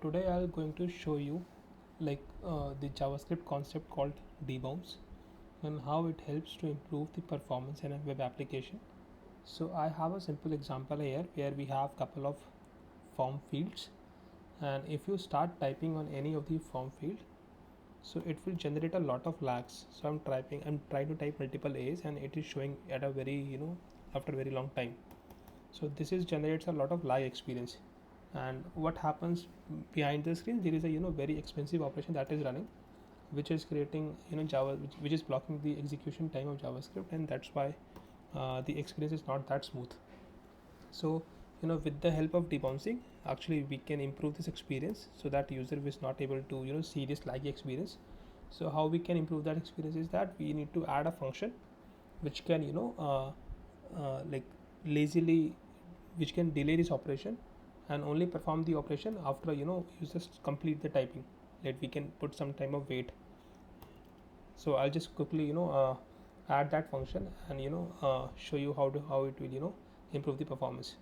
today I'm going to show you the JavaScript concept called Debounce and how it helps to improve the performance in a web application. So I have a simple example here where we have couple of form fields, and if you start typing on any of the form field, so it will generate a lot of lags. So I'm trying to type multiple A's and it is showing at a very after a very long time. So this is generates a lot of lag experience. And what happens behind the screen, there is a very expensive operation that is running, which is creating java which is blocking the execution time of JavaScript, and that's why the experience is not that smooth. So with the help of debouncing, actually we can improve this experience so that user is not able to see this laggy experience. So how we can improve that experience is that we need to add a function which can like lazily, which can delay this operation and only perform the operation after users complete the typing. That we can put some time of wait. So I'll just quickly add that function and show you how it will improve the performance.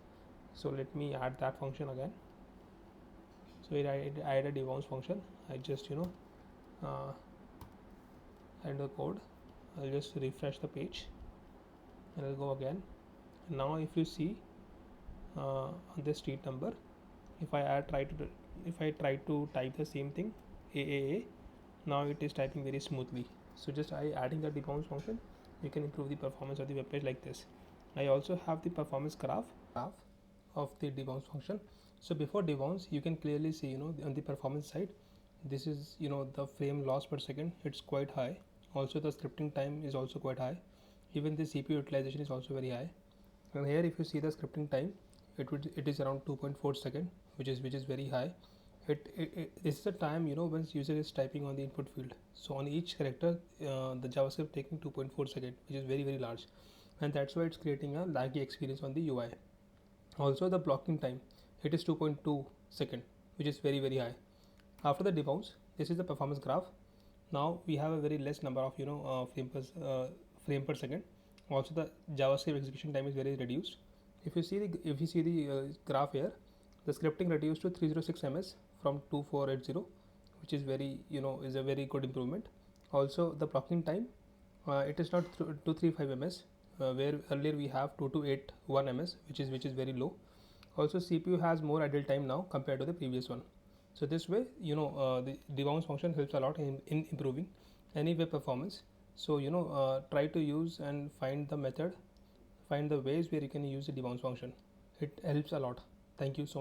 So let me add that function again. So I add a debounce function. I just add the code. I'll just refresh the page and I'll go again. Now if you see on the street number, if I try to type the same thing, AAA, now it is typing very smoothly. So just adding the debounce function, you can improve the performance of the web page like this. I also have the performance graph of the debounce function. So before debounce, you can clearly see on the performance side, this is the frame loss per second, it's quite high. Also the scripting time is also quite high. Even the CPU utilization is also very high. And here if you see the scripting time, it is around 2.4 second, which is very high. This is the time when user is typing on the input field. So on each character, the JavaScript taking 2.4 second, which is very large, and that's why it's creating a laggy experience on the UI. Also the blocking time, it is 2.2 second, which is very high. After the debounce, this is the performance graph. Now we have a very less number of frame per second. Also the JavaScript execution time is very reduced. If you see the graph here, the scripting reduced to 306 ms from 2480, which is is a very good improvement. Also the blocking time, it is not 235 ms, where earlier we have 2281 ms, which is very low. Also CPU has more idle time now compared to the previous one. So this way the debounce function helps a lot in improving any web performance. So try to use and find the ways where you can use the debounce function. It helps a lot. Thank you so much.